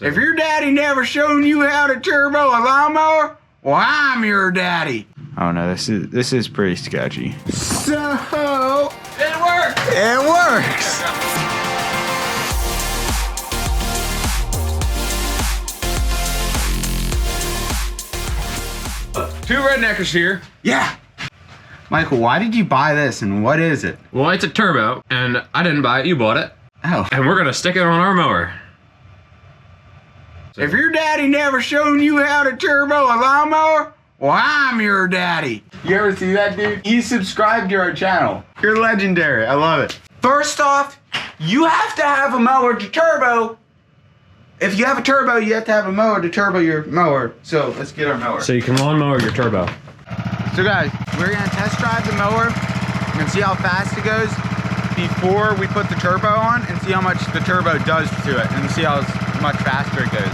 If your daddy never shown you how to turbo a lawnmower, well, I'm your daddy. Oh no, this is pretty sketchy. So It works! it works. Two redneckers here. Yeah. Michael, why did you buy this and what is it? Well, it's a turbo, and I didn't buy it, you bought it. Oh. And we're gonna stick it on our mower. If your daddy never shown you how to turbo a lawnmower, well, I'm your daddy. You ever see that dude? He subscribed to our channel. You're legendary. I love it. First off, you have to have a mower to turbo. If you have a turbo, you have to have a mower to turbo your mower. So let's get our mower. So you can lawn mower your turbo. So guys, we're gonna test drive the mower and see how fast it goes before we put the turbo on and see how much the turbo does to it and see how much faster it goes.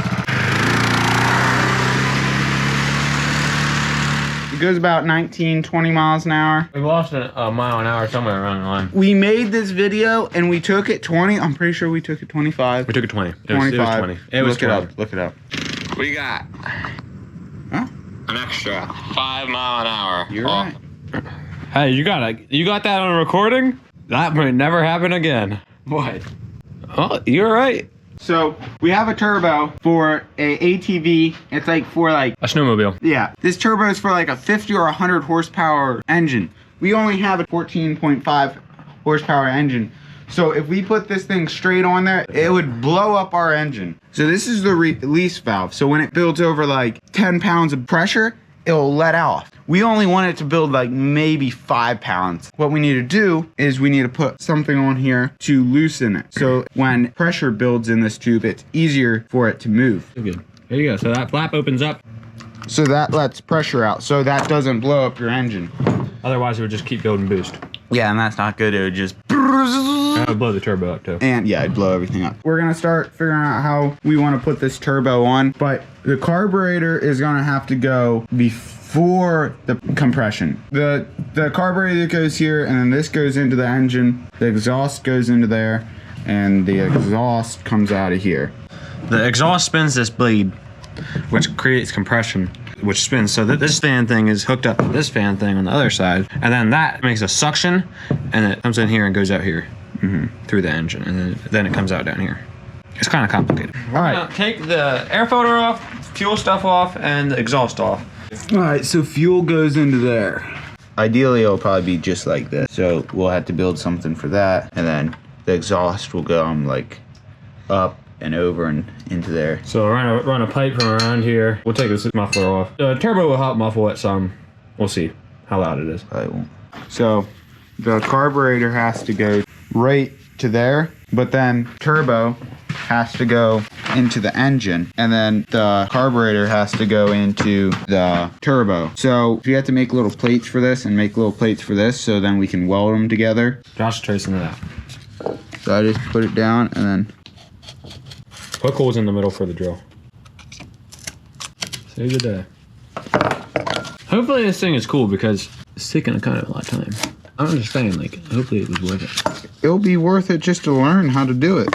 It goes about 19, 20 miles an hour. We lost a mile an hour somewhere around the line. We made this video and we took it 20. I'm pretty sure we took it 25. We took it 20. 25. It was 20. It was 20. Look it up. What do you got? Huh? An extra 5 mile an hour. You're right. Hey, you got that on recording? That might never happen again. What? Oh, you're right. So we have a turbo for a ATV. It's like for like A snowmobile. yeah. This turbo is for like a 50 or 100 horsepower engine. We only have a 14.5 horsepower engine. So if we put this thing straight on there, it would blow up our engine. So this is the release valve. So when it builds over like 10 pounds of pressure, it'll let off. We only want it to build like maybe 5 pounds. What we need to do is we need to put something on here to loosen it. So when pressure builds in this tube, it's easier for it to move. Good. There you go. So that flap opens up. So that lets pressure out so that doesn't blow up your engine. Otherwise, it would just keep building boost. Yeah, and that's not good. It would just... And it would blow the turbo up too. And yeah, it'd blow everything up. We're gonna start figuring out how we want to put this turbo on, but the carburetor is gonna have to go before the compression. The carburetor goes here, and then this goes into the engine. The exhaust goes into there, and the exhaust comes out of here. The exhaust spins this blade, which creates compression, which spins. So that this fan thing is hooked up to this fan thing on the other side, and then that makes a suction, and it comes in here and goes out here through the engine, and then it comes out down here. It's kind of complicated. All right, take the air filter off, fuel stuff off, and the exhaust off. All right, so fuel goes into there. Ideally, it'll probably be just like this. So we'll have to build something for that, and then the exhaust will go like up and over and into there. So run a pipe from around here. We'll take this muffler off. The turbo will help muffle it some. We'll see how loud it is. Probably won't. So the carburetor has to go right to there, but then turbo has to go into the engine, and then the carburetor has to go into the turbo. So we have to make little plates for this and make little plates for this, so then we can weld them together. Josh tracing it out. So I just put it down and then Poke holes in the middle for the drill. Save the day. Hopefully this thing is cool because it's taking kind of a lot of time. I'm just saying, like, hopefully it was worth it. it'll be worth it just to learn how to do it.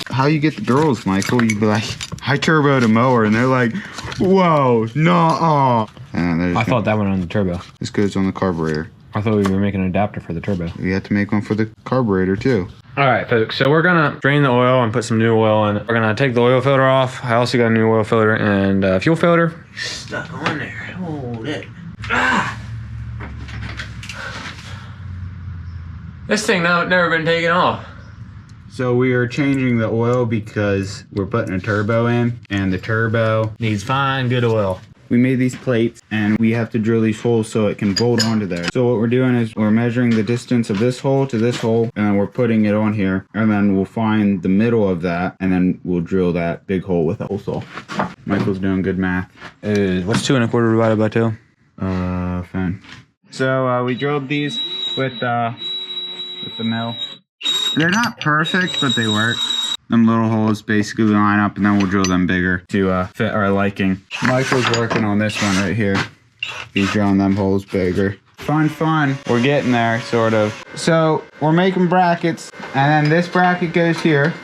How you get the girls, Michael? You'd be like, I turboed a mower, and they're like, whoa, no. I thought that went on the turbo. This goes on the carburetor. I thought we were making an adapter for the turbo. We have to make one for the carburetor too. All right, folks, so we're gonna drain the oil and put some new oil in. We're gonna take the oil filter off. I also got a new oil filter and fuel filter. Stuck on there. Hold it. Ah! This thing never been taken off. So we are changing the oil because we're putting a turbo in, and the turbo Needs fine, good oil. We made these plates and we have to drill these holes so it can bolt onto there. So what we're doing is we're measuring the distance of this hole to this hole, and then we're putting it on here, and then we'll find the middle of that, and then we'll drill that big hole with a hole saw. Michael's doing good math. What's 2 1/4 divided by 2? Fine. So we drilled these with the mill. They're not perfect, but they work. Them little holes basically line up, and then we'll drill them bigger to fit our liking. Michael's working on this one right here. He's drilling them holes bigger. Fun. We're getting there, sort of. So we're making brackets, and then this bracket goes here.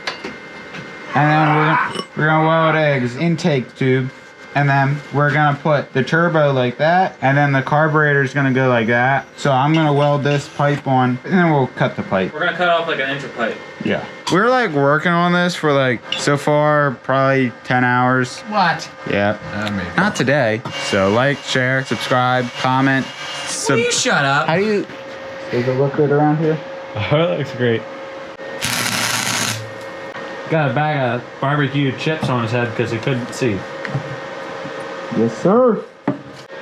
And then we're gonna weld eggs intake tube. And then we're gonna put the turbo like that, and then the carburetor's gonna go like that. So I'm gonna weld this pipe on, and then we'll cut the pipe. We're gonna cut off like an inch of pipe. Yeah. We're like working on this for like, so far, probably 10 hours. What? Yeah. Not today. So like, share, subscribe, comment. Will you shut up? How do you, is it look good around here? Oh, it looks great. Got a bag of barbecue chips on his head because he couldn't see. Yes, sir.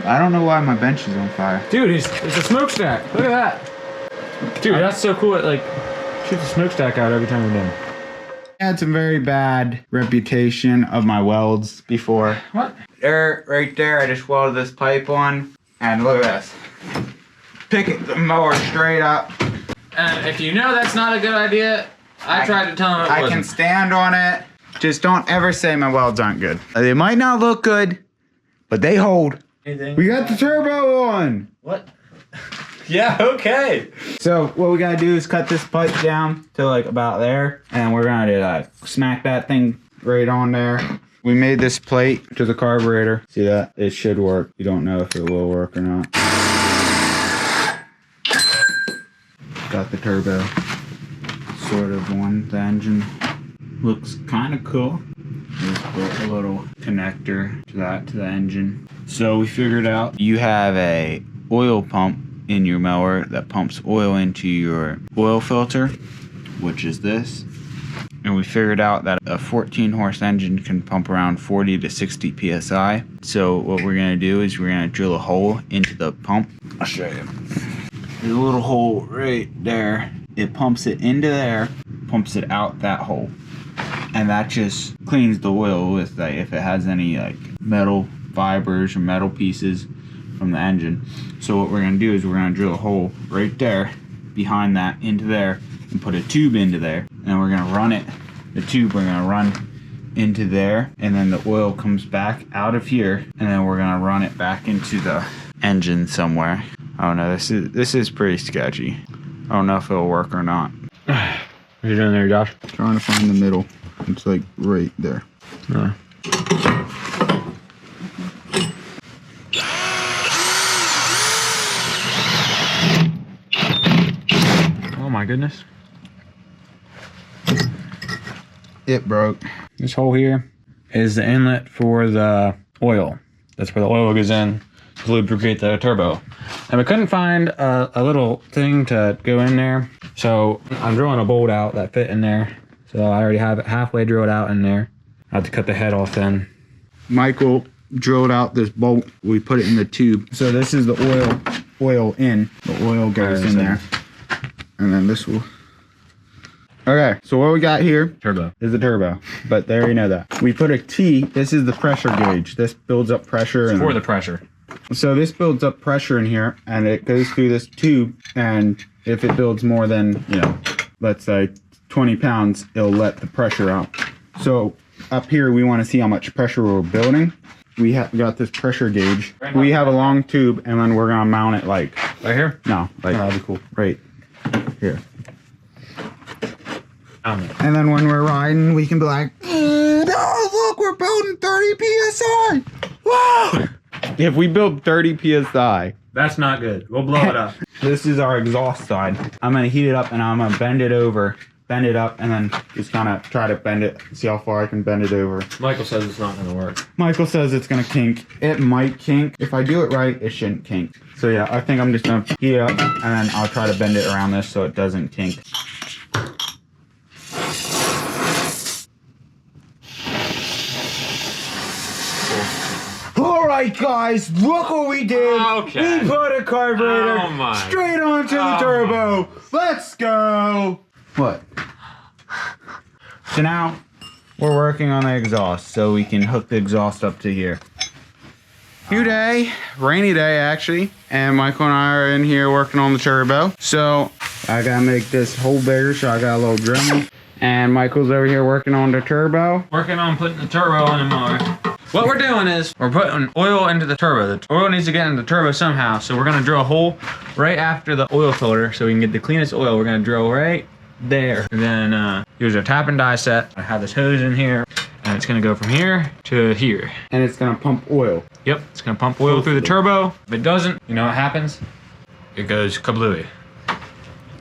I don't know why my bench is on fire. Dude, it's a smokestack. Look at that. Dude, that's so cool. It like shoots a smokestack out every time we're done. I had some very bad reputation of my welds before. What? There, right there, I just welded this pipe on, and look at this. Pick the mower straight up. And if you know that's not a good idea, I tried to tell him it I wasn't. can stand on it. Just don't ever say my welds aren't good. They might not look good, but they hold. Anything? We got the turbo on. What? Yeah, okay. So what we gotta do is cut this pipe down to like about there, and we're gonna do like smack that thing right on there. We made this plate to the carburetor. See that? It should work. You don't know if it will work or not. Got the turbo sort of on the engine. Looks kind of cool. Just put a little connector to the engine. So we figured out you have a oil pump in your mower that pumps oil into your oil filter, which is this. And we figured out that a 14 horse engine can pump around 40 to 60 psi. So what we're gonna do is we're gonna drill a hole into the pump. I'll show you. There's a little hole right there. It pumps it into there, pumps it out that hole. And that just cleans the oil with like if it has any like metal fibers or metal pieces from the engine. So what we're gonna do is we're gonna drill a hole right there behind that into there and put a tube into there, and we're gonna run it, the tube we're gonna run into there, and then the oil comes back out of here, and then we're gonna run it back into the engine somewhere. I don't know, this is pretty sketchy. I don't know if it'll work or not. What are you doing there, Josh? Trying to find the middle. It's like right there. Oh my goodness. It broke. This hole here is the inlet for the oil. That's where the oil goes in to lubricate the turbo. And we couldn't find a little thing to go in there. So I'm drilling a bolt out that fit in there. So I already have it halfway drilled out in there. I have to cut the head off then. Michael drilled out this bolt. We put it in the tube. So this is the oil in. The oil goes in there. And then this will. Okay, so what we got here Turbo. is the turbo. But they already know that. We put a T. This is the pressure gauge. This builds up pressure. For the pressure. So this builds up pressure in here, and it goes through this tube. And if it builds more than, let's say 20 pounds, it'll let the pressure out. So up here, we want to see how much pressure we're building. We got this pressure gauge. We have a long tube, and then we're gonna mount it like Right here? no, like that'd be cool. right here. And then when we're riding, we can be like, oh, look, we're building 30 psi. Whoa! If we build 30 psi, That's not good. We'll blow it up. this is our exhaust side. I'm gonna heat it up and I'm gonna bend it up, and then just kind of try to bend it, see how far I can bend it over. Michael says it's not gonna work. Michael says it's gonna kink. It might kink. If I do it right, it shouldn't kink. So yeah, I think I'm just gonna heat it up and then I'll try to bend it around this so it doesn't kink. Alright guys, look what we did. Okay. We put a carburetor Oh my. straight onto the turbo. Let's go. What? So now we're working on the exhaust so we can hook the exhaust up to here. New day, rainy day actually, and Michael and I are in here working on the turbo. So I gotta make this hole bigger, so I got a little Dremel. And Michael's over here working on the turbo. Working on putting the turbo on the mower. What we're doing is we're putting oil into the turbo. The oil needs to get into the turbo somehow, so we're gonna drill a hole right after the oil filter so we can get the cleanest oil. We're gonna drill right there. And then here's our tap and die set. I have this hose in here, and it's gonna go from here to here. And it's gonna pump oil. Yep, it's gonna pump oil through the turbo. If it doesn't, you know what happens? It goes kablooey.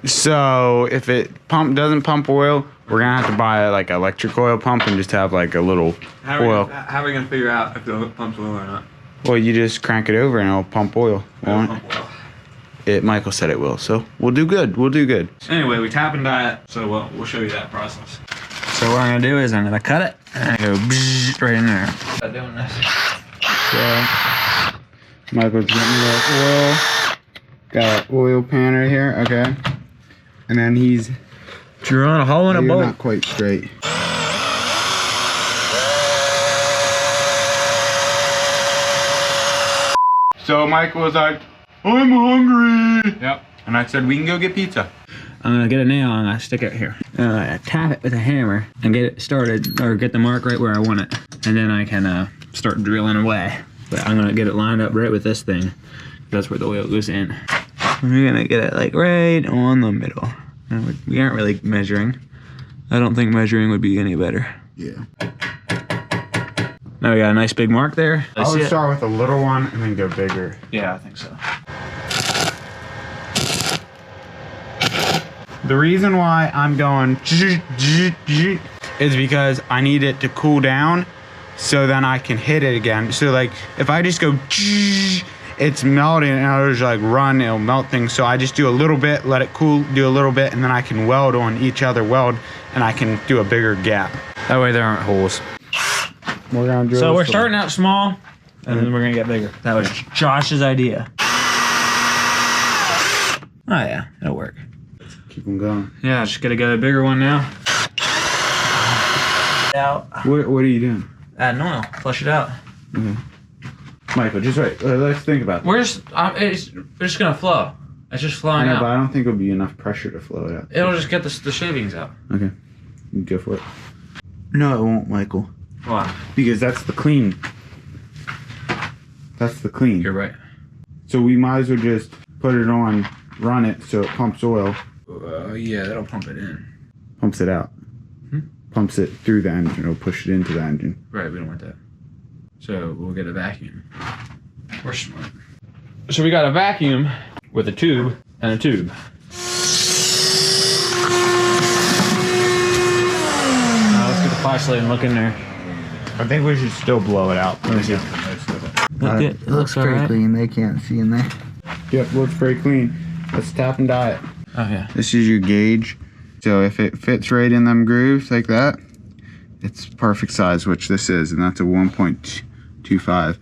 So if it doesn't pump oil, we're gonna have to buy like an electric oil pump and just have like a little oil. How are we gonna figure out if it pumps oil or not? Well, you just crank it over and it'll pump oil. Michael said it will, so we'll do good. We'll do good. Anyway, we tap and die it, so we'll show you that process. So what I'm gonna do is I'm gonna cut it and I go right in there. I'm doing this. So Michael's getting the oil. Got an oil pan right here, okay. And then he's drawing a hole in a bolt. Not quite straight. So Michael was like, I'm hungry. Yep. And I said, we can go get pizza. I'm gonna get a nail and I stick it here. I tap it with a hammer and get it started, or get the mark right where I want it. And then I can start drilling away. But I'm gonna get it lined up right with this thing. That's where the oil goes in. We're gonna get it like right on the middle. And we aren't really measuring. I don't think measuring would be any better. Yeah. Now we got a nice big mark there. I would start with a little one and then go bigger. Yeah, I think so. The reason why I'm going is because I need it to cool down so then I can hit it again. So like if I just go, it's melting and I'll just like run, it'll melt things. So I just do a little bit, let it cool, do a little bit, and then I can weld on each other weld and I can do a bigger gap. That way there aren't holes. We're gonna drill. So we're starting out small and then we're gonna get bigger. That was Josh's idea. Oh yeah, it'll work. Keep them going. Yeah, just gotta get a bigger one now. Out. What are you doing? Add an oil, flush it out. Okay. Michael, just wait. Let's think about this. It's just gonna flow. It's just flowing I know, out. but I don't think it'll be enough pressure to flow it out. It'll just get the shavings out. Okay. You go for it. No, it won't, Michael. Why? Because that's the clean. That's the clean. You're right. So we might as well just put it on, run it so it pumps oil. Yeah, that'll pump it in. Pumps it out. Pumps it through the engine. It'll push it into the engine. Right, we don't want that. So we'll get a vacuum. We're smart. So we got a vacuum with a tube and a tube. Now let's get the flashlight and look in there. I think we should still blow it out. Let me see. It looks pretty alright. clean. They can't see in there. Yep, looks pretty clean. Let's tap and die it. Oh yeah. This is your gauge. So if it fits right in them grooves like that, it's perfect size, which this is, and that's a 1.25.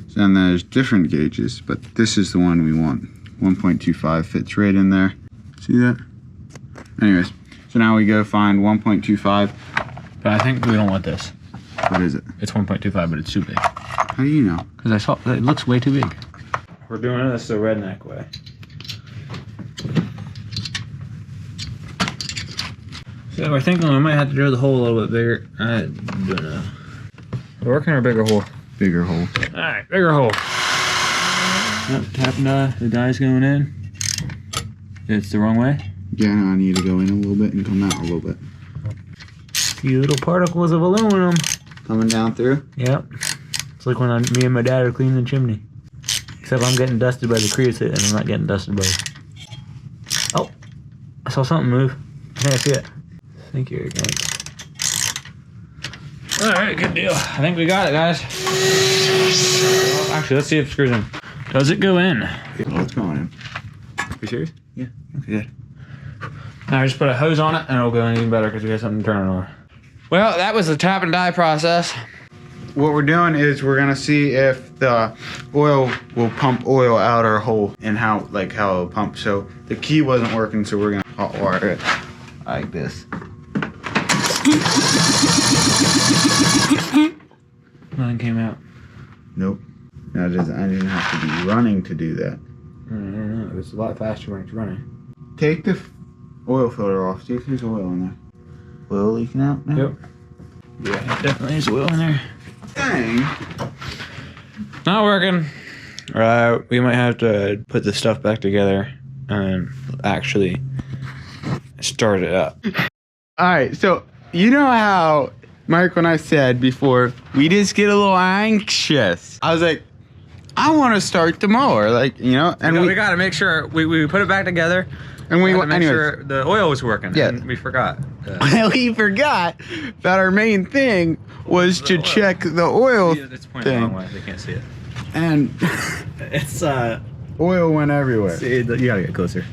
So then there's different gauges, but this is the one we want. 1.25 fits right in there. See that? Anyways, so now we go find 1.25. But I think we don't want this. What is it? It's 1.25, but it's too big. How do you know? Because I saw it looks way too big. We're doing this the redneck way. So we're thinking we might have to drill the hole a little bit bigger. I don't know. We're working our bigger hole. Bigger hole. Alright, bigger hole. Yep, tap and die. The die's going in. It's the wrong way. Yeah, no, I need to go in a little bit and come out a little bit. Few little particles of aluminum. Coming down through? Yep. It's like when me and my dad are cleaning the chimney. Except I'm getting dusted by the creosote and I'm not getting dusted by it. Oh, I saw something move. I think I see it. Thank you, thanks. Alright, good deal. I think we got it, guys. Actually, let's see if it screws in. Does it go in? Oh, it's going in. You serious? Yeah. Okay, good. Now I just put a hose on it and it'll go in even better because we got something to turn it on. Well, that was the tap and die process. What we're doing is we're gonna see if the oil will pump oil out our hole and how it'll pump. So the key wasn't working, so we're gonna hot wire it like this. Nothing came out. Nope. Now I didn't have to be running to do that. I don't know. It's a lot faster when it's running. Take the oil filter off. See if there's oil in there. Oil leaking out now? Yep. Yeah, definitely is oil in there. Dang. Not working. We might have to put the stuff back together and actually start it up. All right, so you know how Michael and I said before, we just get a little anxious. I was like, I want to start the mower, like, you know, and we got to make sure we put it back together. and we We make anyways, sure the oil was working. Yeah. And we forgot. we forgot that our main thing was to oil. check the oil It's pointing the thing, wrong way. They can't see it. and It's oil went everywhere. you gotta get closer.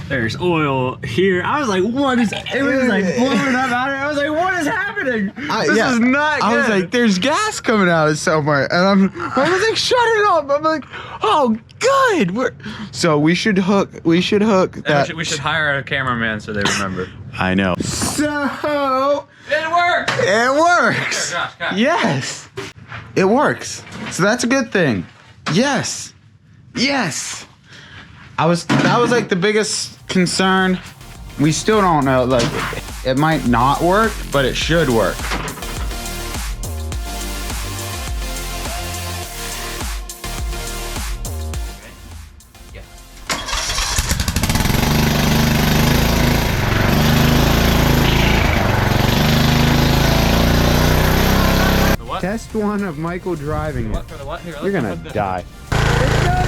There's oil here. I was like, what is, it was like blowing up out of it. I was like, what is happening? This is not I was good. like, there's gas coming out of somewhere, and I was like, shut it up. I'm like, oh, good. So we should hook that. We should hire a cameraman so they remember. I know. So It worked! it works. Here, Josh, cut. Yes, it works. So that's a good thing. Yes, yes. That was like the biggest concern. We still don't know. Like, it might not work, but it should work. The what? Test one of Michael driving it. For the what? Here, You're let's gonna put the- die.